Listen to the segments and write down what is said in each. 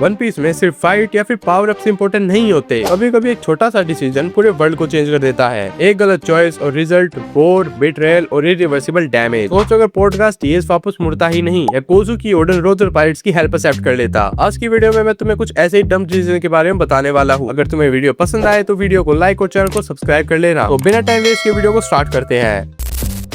One piece में सिर्फ fight या फिर पावर अप्स इंपॉर्टेंट नहीं होते, कभी कभी एक छोटा सा डिसीजन पूरे वर्ल्ड को चेंज कर देता है। एक गलत चॉइस और रिजल्ट वॉर, बिट्रेयल और इरिवर्सिबल डैमेज। सोचो अगर पॉडकास्ट टीएस वापस मुड़ता ही नहीं या कोज़ुकी ओडन रोजर पायरेट्स की हेल्प एक्सेप्ट कर लेता। आज की वीडियो में मैं तुम्हें कुछ ऐसे ही डम डिसीजन के बारे में बताने वाला हूँ। अगर तुम्हें वीडियो पसंद आए तो वीडियो को लाइक और चैनल को सब्सक्राइब कर लेना। तो बिना टाइम वेस्ट के वीडियो को स्टार्ट करते हैं।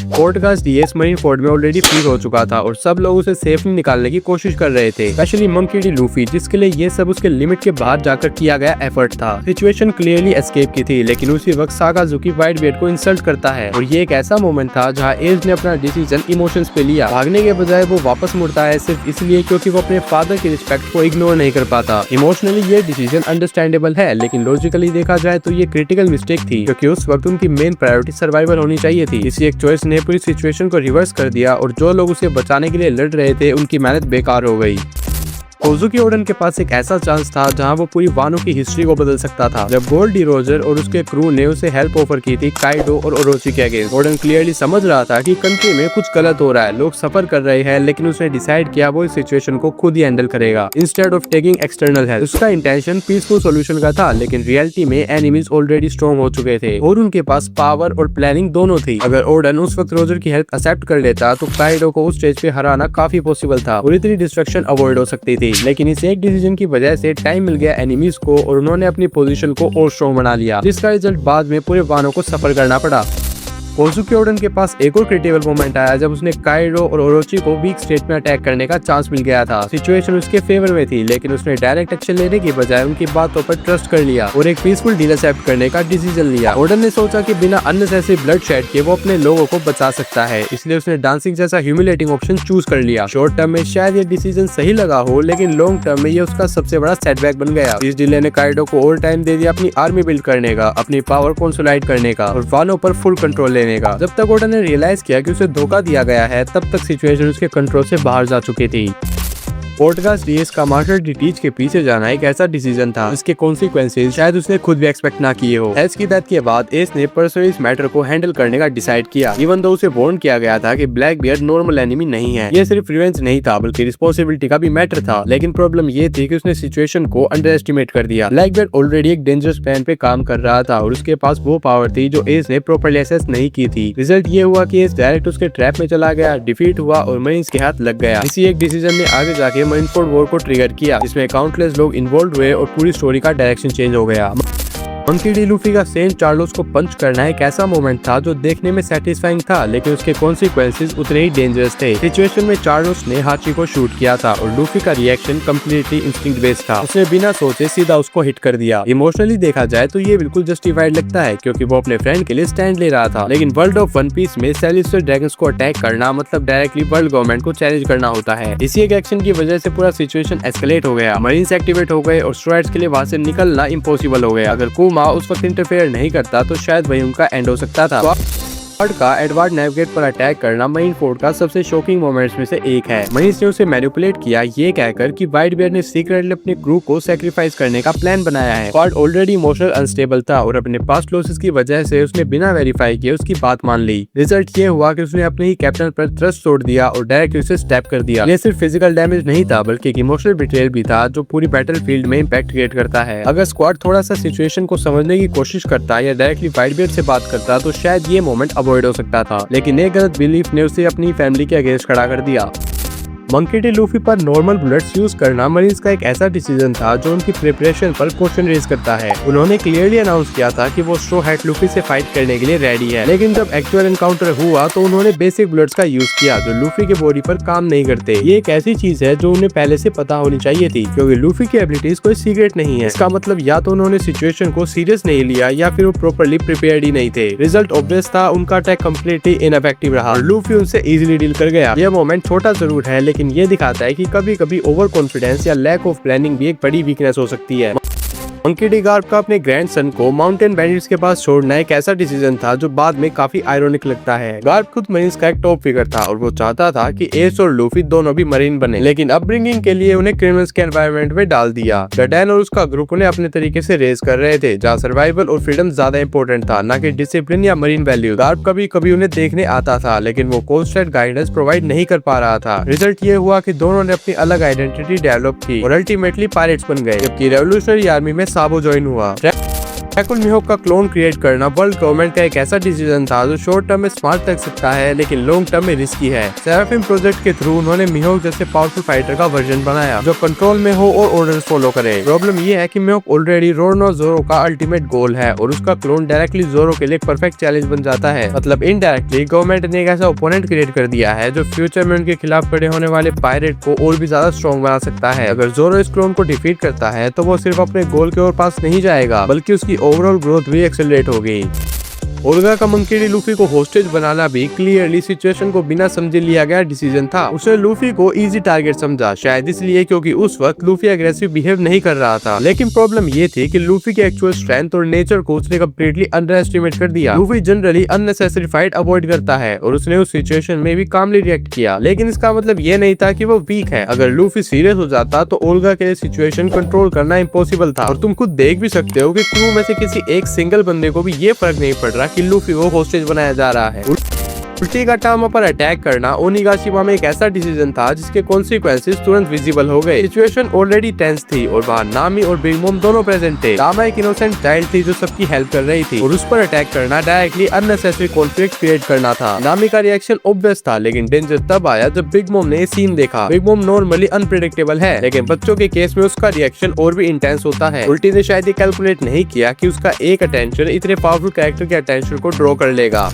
पॉडकास्ट डीएस मरीन फोर्ड में ऑलरेडी फ्री हो चुका था और सब लोग उसे सेफली निकालने की कोशिश कर रहे थे, स्पेशली मंकी डी लूफी, जिसके लिए ये सब उसके लिमिट के बाहर जाकर किया गया एफर्ट था। सिचुएशन क्लियरली एस्केप की थी, लेकिन उसी वक्त साकाजुकी व्हाइट बियर्ड को इंसल्ट करता है और ये एक ऐसा मोमेंट था जहाँ एज ने अपना डिसीजन इमोशंस पे लिया। भागने के बजाय वो वापस मुड़ता है सिर्फ इसलिए क्योंकि वो अपने फादर की रिस्पेक्ट को इग्नोर नहीं कर पाता। इमोशनली ये डिसीजन अंडरस्टैंडेबल है, लेकिन लॉजिकली देखा जाए तो ये क्रिटिकल मिस्टेक थी, क्योंकि उस वक्त उनकी मेन प्रायोरिटी सर्वाइवल होनी चाहिए थी। इसी एक चॉइस ने पूरी सिचुएशन को रिवर्स कर दिया और जो लोग उसे बचाने के लिए लड़ रहे थे उनकी मेहनत बेकार हो गई। कोज़ुकी ओडन के पास एक ऐसा चांस था जहां वो पूरी वानो की हिस्ट्री को बदल सकता था। जब गोल्ड डी रोजर और उसके क्रू ने उसे हेल्प ऑफर की थी काइडो और ओरोची के अगेंस्ट, ओडन क्लियरली समझ रहा था कि कंट्री में कुछ गलत हो रहा है, लोग सफर कर रहे हैं, लेकिन उसने डिसाइड किया वो इस सिचुएशन को खुद ही हैंडल करेगा instead of taking external help. उसका इंटेंशन पीसफुल सॉल्यूशन का था, लेकिन रियलिटी में एनिमीज ऑलरेडी स्ट्रॉन्ग हो चुके थे और उनके पास पावर और प्लानिंग दोनों थी। अगर ओडन उस वक्त रोजर की हेल्प एक्सेप्ट कर लेता तो काइडो को उस स्टेज पे हराना काफी पॉसिबल था और इतनी डिस्ट्रक्शन अवॉइड हो सकती थी। लेकिन इस एक डिसीजन की वजह से टाइम मिल गया एनिमीज को और उन्होंने अपनी पोजीशन को और स्ट्रॉन्ग बना लिया, जिसका रिजल्ट बाद में पूरे वानो को सफर करना पड़ा। कोज़ुकी ओडन के पास एक और क्रिटिकल मोमेंट आया जब उसने काइडो और ओरोची को वीक स्टेट में अटैक करने का चांस मिल गया था। सिचुएशन उसके फेवर में थी, लेकिन उसने डायरेक्ट एक्शन लेने की बजाय उनकी बातों पर ट्रस्ट कर लिया और एक पीसफुल डील एक्सेप्ट करने का डिसीजन लिया। ओडन ने सोचा कि बिना अननेसेसरी ब्लड शेड के वो अपने लोगों को बचा सकता है, इसलिए उसने डांसिंग जैसा ह्यूमिलेटिंग ऑप्शन चूज कर लिया। शॉर्ट टर्म में शायद ये डिसीजन सही लगा हो, लेकिन लॉन्ग टर्म में ये उसका सबसे बड़ा सेटबैक बन गया। इस डीले ने काइडो को और टाइम दे दिया अपनी आर्मी बिल्ड करने का, अपनी पावर कंसोलिडेट करने का और वानो पर फुल कंट्रोल लेने का। जब तक ने रियलाइज किया कि उसे धोखा दिया गया है, तब तक सिचुएशन उसके कंट्रोल से बाहर जा चुकी थी। पॉडकास्ट डीएस का मार्शल डिटीच के पीछे जाना एक ऐसा डिसीजन था जिसके कॉन्सिक्वेंसेस शायद उसने खुद भी एक्सपेक्ट ना किए हो। एस की डेथ के बाद एस ने पर्सनली इस मैटर को हैंडल करने का डिसाइड किया, इवन दो उसे वार्न किया गया था कि ब्लैक बियर्ड नॉर्मल एनिमी नहीं है। ये सिर्फ रिवेंज नहीं था, बल्कि रिस्पॉन्सिबिलिटी का भी मैटर था। लेकिन प्रॉब्लम ये थी कि उसने सिचुएशन को अंडर एस्टिमेट कर दिया। ब्लैक बियर्ड ऑलरेडी एक डेंजरस प्लान पे काम कर रहा था और उसके पास वो पावर थी जो एस ने प्रॉपर्ली असेस नहीं की थी। रिजल्ट ये हुआ कि एस डायरेक्ट उसके ट्रैप में चला गया, डिफीट हुआ और मरीन्स के हाथ लग गया। इसी एक डिसीजन ने आगे जाके मरीनफोर्ड वॉर को ट्रिगर किया, जिसमें काउंटलेस लोग इन्वॉल्व हुए और पूरी स्टोरी का डायरेक्शन चेंज हो गया। मंकी डी लूफी का सेंट चार्लोस को पंच करना एक ऐसा मोमेंट था जो देखने में सैटिस्फाइंग था, लेकिन उसके कॉन्सिक्वेंसेस उतने ही डेंजरस थे। सिचुएशन में चार्लोस ने हाची को शूट किया था और लूफी का रिएक्शन कम्प्लीटली इंस्टिंक्ट बेस्ड था। उसने बिना सोचे सीधा उसको हिट कर दिया। इमोशनली देखा जाए तो ये बिल्कुल जस्टिफाइड लगता है, क्योंकि वो अपने फ्रेंड के लिए स्टैंड ले रहा था। लेकिन वर्ल्ड ऑफ वन पीस में सेलेस्टियल ड्रैगन्स को अटैक करना मतलब डायरेक्टली वर्ल्ड गवर्नमेंट को चैलेंज करना होता है। इसी एक एक्शन की वजह से पूरा सिचुएशन एस्केलेट हो गया। मरीन्स एक्टिवेट हो गए और स्ट्राइड्स के लिए वहां से निकलना इम्पॉसिबल हो गया। अगर कुमा उस वक्त इंटरफेयर नहीं करता तो शायद वही उनका एंड हो सकता था। का एडवार्ड नेविगेट पर अटैक करना मरीन फोर्ड का सबसे शॉकिंग मोमेंट्स में से एक है। मरीन्स ने उसे मैनिपुलेट किया ये कहकर कि व्हाइट बियर्ड ने सीक्रेटली अपने क्रू को सैक्रिफाइस करने का प्लान बनाया है। फोर्ड ऑलरेडी इमोशनल अनस्टेबल था और अपने पास्ट लॉसेस की वजह से उसने बिना वेरीफाई किए उसकी बात मान ली। रिजल्ट ये हुआ कि उसने अपने ही कैप्टन पर ट्रस्ट तोड़ दिया और डायरेक्टली उसे स्टैप कर दिया। ये सिर्फ फिजिकल डैमेज नहीं था, बल्कि एक इमोशनल बिट्रेयल भी था जो पूरी बैटल फील्ड में इम्पैक्ट क्रिएट करता है। अगर स्क्वाड थोड़ा सा सिचुएशन को समझने की कोशिश करता या डायरेक्टली व्हाइट बियर्ड से बात करता तो शायद ये मोमेंट अवॉइड हो सकता था, लेकिन एक गलत बिलीफ ने उसे अपनी फैमिली के अगेंस्ट खड़ा कर दिया। मंकी डी लूफी पर नॉर्मल बुलेट्स यूज करना मरीन्स का एक ऐसा डिसीजन था जो उनकी प्रिपरेशन पर क्वेश्चन रेज करता है। उन्होंने क्लियरली अनाउंस किया था कि वो स्ट्रॉ हैट लूफी से फाइट करने के लिए रेडी है, लेकिन जब एक्चुअल एनकाउंटर हुआ तो उन्होंने बेसिक बुलेट्स का यूज किया जो लूफी के बॉडी पर काम नहीं करते। ये एक ऐसी चीज है जो उन्हें पहले से पता होनी चाहिए थी, क्योंकि लूफी की एबिलिटीज कोई सीक्रेट नहीं है। इसका मतलब या तो उन्होंने सिचुएशन को सीरियस नहीं लिया या फिर वो प्रॉपर्ली प्रिपेयर्ड ही नहीं थे। रिजल्ट ऑब्वियस था, उनका अटैक कम्प्लीटली इनइफेक्टिव रहा और लूफी उनसे इजीली डील कर गया। यह मोमेंट छोटा जरूर है, लेकिन ये दिखाता है कि कभी कभी ओवर कॉन्फिडेंस या लैक ऑफ प्लानिंग भी एक बड़ी वीकनेस हो सकती है। मंकी डी गार्प का अपने ग्रैंडसन को माउंटेन बैंडिट्स के पास छोड़ना एक ऐसा डिसीजन था जो बाद में काफी आयरॉनिक लगता है। गार्प खुद मरीन्स का एक टॉप फिगर था और वो चाहता था कि एस और लूफी दोनों भी मरीन बने, लेकिन अपब्रिंगिंग के लिए उन्हें क्रिमिनल्स के एनवायरनमेंट में डाल दिया। डैन और उसका ग्रुप उन्हें अपने तरीके से रेस कर रहे थे, जहाँ सर्वाइवल और फ्रीडम ज्यादा इंपॉर्टेंट था, न कि डिसिप्लिन या मरीन वैल्यू। गार्प कभी कभी उन्हें देखने आता था, लेकिन वो कोस्टल गाइडेंस प्रोवाइड नहीं कर पा रहा था। रिजल्ट ये हुआ कि दोनों ने अपनी अलग आइडेंटिटी डेवलप की और अल्टीमेटली पायरेट्स बन गए, जबकि रेवोल्यूशनरी आर्मी में साबो ज्वाइन हुआ। ड्रैकुल मिहोक का क्लोन क्रिएट करना वर्ल्ड गवर्नमेंट का एक ऐसा डिसीजन था जो शॉर्ट टर्म में स्मार्ट लग सकता है, लेकिन लॉन्ग टर्म में रिस्की है। सेराफिम प्रोजेक्ट के थ्रू उन्होंने मिहोक जैसे पावरफुल फाइटर का वर्जन बनाया जो कंट्रोल में हो और ऑर्डर्स फॉलो करे। प्रॉब्लम ये है कि मिहोक ऑलरेडी रोनो जोरो का अल्टीमेट गोल है और उसका क्लोन डायरेक्टली जोरो के लिए परफेक्ट चैलेंज बन जाता है। मतलब इनडायरेक्टली गवर्नमेंट ने एक ऐसा ओपोनेंट क्रिएट कर दिया है जो फ्यूचर में उनके खिलाफ खड़े होने वाले पायरेट को और भी ज्यादा स्ट्रॉन्ग बना सकता है। अगर जोरो इस क्लोन को डिफीट करता है तो वो सिर्फ अपने गोल के और पास नहीं जाएगा, बल्कि उसकी ओवरऑल ग्रोथ भी एक्सेलरेट हो गई। ओल्गा का मंकी डी लूफी को होस्टेज बनाना भी क्लियरली सिचुएशन को बिना समझे लिया गया डिसीजन था। उसने लूफी को इजी टारगेट समझा, शायद इसलिए क्योंकि उस वक्त लूफी एग्रेसिव बिहेव नहीं कर रहा था। लेकिन प्रॉब्लम ये थी कि लूफी के एक्चुअल स्ट्रेंथ और नेचर को उसने कम्प्लीटली अंडर एस्टिमेट कर दिया। Luffy generally unnecessary fight avoid करता है और उसने उस सिचुएशन में भी कामली रिएक्ट किया, लेकिन इसका मतलब ये नहीं था कि वो वीक है। अगर लूफी सीरियस हो जाता तो ओल्गा के लिए सिचुएशन कंट्रोल करना इम्पॉसिबल था। और तुम खुद देख भी सकते हो कि क्रू में से किसी एक सिंगल बंदे को भी ये फर्क नहीं पड़ रहा कि लूफी वो होस्टेज बनाया जा रहा है। उल्टी का टामा पर अटैक करना ओनिगाशिमा में एक ऐसा डिसीजन था जिसके कॉन्सिक्वेंसेस तुरंत विजिबल हो गए। सिचुएशन ऑलरेडी टेंस थी और वहाँ नामी और बिग मॉम दोनों प्रेजेंट थे। टामा एक इनोसेंट चाइल्ड थी जो सबकी हेल्प कर रही थी और उस पर अटैक करना डायरेक्टली अननेसेसरी कॉन्फ्लिक्ट क्रिएट करना था। नामी का रिएक्शन ऑब्वियस था, लेकिन डेंजर तब आया जब बिग मॉम ने सीन देखा। बिग मॉम नॉर्मली अनप्रेडिक्टेबल है, लेकिन बच्चों के केस में उसका रिएक्शन और भी इंटेंस होता है। उल्टी ने शायद ये कैलकुलेट नहीं किया कि उसका एक अटेंशन इतने पावरफुल कैरेक्टर के अटेंशन को ड्रॉ कर लेगा।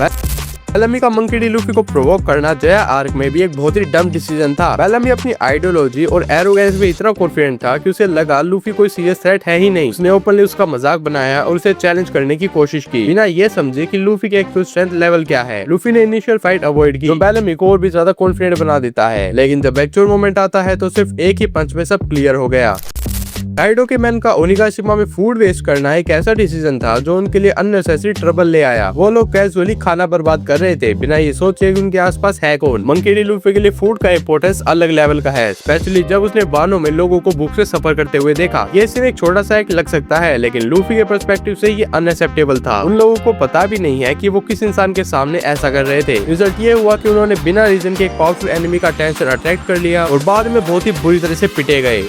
बेलमी का मंकी डी लूफी को प्रोवोक करना जया आर्क में भी एक बहुत ही डम डिसीजन था। बेलमी अपनी आइडियोलॉजी और एरोगेंस में इतना कॉन्फिडेंट था कि उसे लगा लूफी कोई सीरियस थ्रेट है ही नहीं। उसने ओपनली उसका मजाक बनाया और उसे चैलेंज करने की कोशिश की, बिना ये समझे कि लूफी के एक्चुअल स्ट्रेंथ लेवल क्या है। लूफी ने इनिशियल फाइट अवॉइड की, जो बेलमी को और भी ज्यादा कॉन्फिडेंट बना देता है, लेकिन जब एक्चुअल मोमेंट आता है तो सिर्फ एक ही पंच में सब क्लियर हो गया। काइडो के मैन का ओनिगाशिमा में फूड वेस्ट करना एक ऐसा डिसीजन था जो उनके लिए अननेसेसरी ट्रबल ले आया। वो लोग कैजुअली खाना बर्बाद कर रहे थे बिना ये सोचे कि उनके आसपास है कौन। मंकी डी लूफी के लिए फूड का इंपॉर्टेंस अलग लेवल का है, स्पेशली जब उसने बानों में लोगों को भूख से सफर करते हुए देखा। ये सिर्फ एक छोटा सा एक लग सकता है, लेकिन लूफी के पर्सपेक्टिव से ये अनएक्सेप्टेबल था। उन लोगों को पता भी नहीं है कि वो किस इंसान के सामने ऐसा कर रहे थे। रिजल्ट ये हुआ कि उन्होंने बिना रीजन के एक पावरफुल एनिमी का अटेंशन अट्रैक्ट कर लिया और बाद में बहुत ही बुरी तरह से पिटे गए।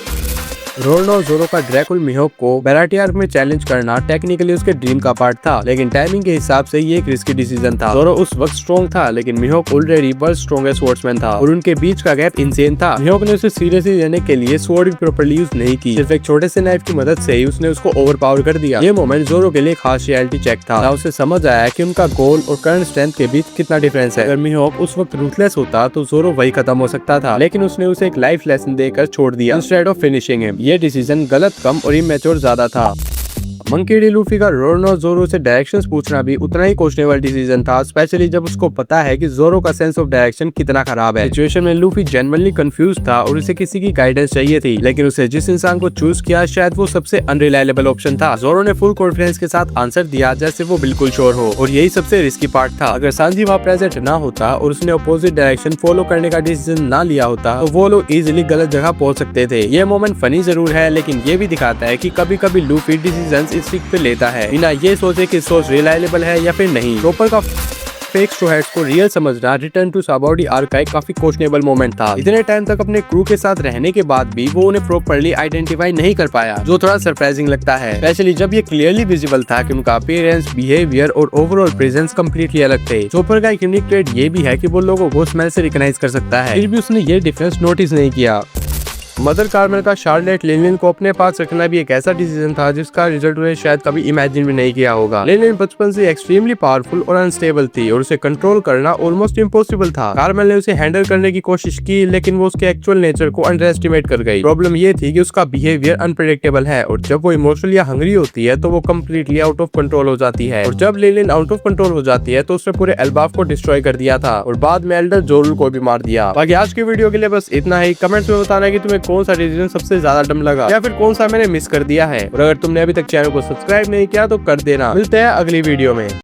रोनो जोरो का ड्रैकुल मिहोक को बेराटियार में चैलेंज करना टेक्निकली उसके ड्रीम का पार्ट था, लेकिन टाइमिंग के हिसाब से ये एक रिस्की डिसीजन था। जोरो उस वक्त स्ट्रॉन्ग था, लेकिन मिहोक ऑलरेडी वर्ल्ड स्ट्रॉन्गेस्ट स्वॉर्ड्समैन था और उनके बीच का गैप इंसेन था। मिहोक ने उसे सीरियसली लेने के लिए स्वॉर्ड भी प्रॉपर्ली यूज नहीं की, सिर्फ एक छोटे से नाइफ की मदद से ही उसने उसको ओवरपावर कर दिया। ये मोमेंट जोरो के लिए खास रियलिटी चेक था, जहाँ उसे समझ आया कि उनका गोल और करंट स्ट्रेंथ के बीच कितना डिफरेंस है। अगर मिहोक उस वक्त रूथलेस होता तो जोरो वही खत्म हो सकता था, लेकिन उसने उसे एक लाइफ लेसन देकर छोड़ दिया इंस्टेड ऑफ फिनिशिंग हिम। ये डिसीजन गलत, कम और इमेच्योर ज्यादा था। मंकी डी लूफी का रोनो जोरो से डायरेक्शंस पूछना भी उतना ही क्वेश्चनेबल डिसीजन था, स्पेशली जब उसको पता है कि जोरो का सेंस ऑफ डायरेक्शन कितना खराब है। सिचुएशन में लूफी जेन्युइनली कंफ्यूज था और उसे किसी की गाइडेंस चाहिए थी, लेकिन उसे जिस इंसान को चूज किया शायद वो सबसे अनरिलायबल ऑप्शन था। जोरो ने फुल कॉन्फिडेंस के साथ आंसर दिया जैसे वो बिल्कुल श्योर हो, और यही सबसे रिस्की पार्ट था। अगर सांजी वहाँ प्रेजेंट ना होता और उसने अपोजिट डायरेक्शन फॉलो करने का डिसीजन ना लिया होता तो वो लोग इजिली गलत जगह पहुंच सकते थे। ये मोमेंट फनी जरूर है, लेकिन ये भी दिखाता है कि कभी कभी लूफी डिसीजन इस पे लेता है बिना ये सोचे कि सोर्स रिलायबल है या फिर नहीं। चॉपर का फेक स्ट्रो हेड्स को रियल समझना return to Sabo D arc का एक काफी क्वेश्चनेबल मोमेंट था। इतने टाइम तक अपने क्रू के साथ रहने के बाद भी वो उन्हें प्रॉपर्ली आइडेंटिफाई नहीं कर पाया, जो थोड़ा सरप्राइजिंग लगता है, स्पेशली जब ये क्लियरली विजिबल था कि उनका अपीयरेंस, बिहेवियर और ओवरऑल प्रेजेंस कम्प्लीटली अलग थे। चॉपर का एक यूनिक ट्रेड ये भी है कि वो लोगों को स्मेल से रिकॉग्नाइज कर सकता है, फिर भी उसने ये डिफरेंस नोटिस नहीं किया। मदर कार्मेल का शार्लेट लिनलिन को अपने पास रखना भी एक ऐसा डिसीजन था जिसका रिजल्ट उन्हें शायद कभी इमेजिन भी नहीं किया होगा। लिनलिन बचपन से एक्सट्रीमली पावरफुल और अनस्टेबल थी और उसे कंट्रोल करना ऑलमोस्ट इम्पॉसिबल था। कार्मेल ने उसे हैंडल करने की कोशिश की, लेकिन वो उसके एक्चुअल नेचर को अंडर एस्टिमेट कर गई। प्रॉब्लम ये थी कि उसका बिहेवियर अनप्रेडिक्टेबल है और जब वो इमोशनली या हंग्री होती है तो वो कम्प्लीटली आउट ऑफ कंट्रोल हो जाती है। और जब लिनलिन आउट ऑफ कंट्रोल हो जाती है तो उसने पूरे एल्बाफ को डिस्ट्रॉय कर दिया था और बाद में एल्डर जोरुल को भी मार दिया। बाकी आज की वीडियो के लिए बस इतना ही। कमेंट्स में बताना कि तुम्हें कौन सा डिसीजन सबसे ज्यादा डम लगा या फिर कौन सा मैंने मिस कर दिया है। और अगर तुमने अभी तक चैनल को सब्सक्राइब नहीं किया तो कर देना। मिलते हैं अगली वीडियो में।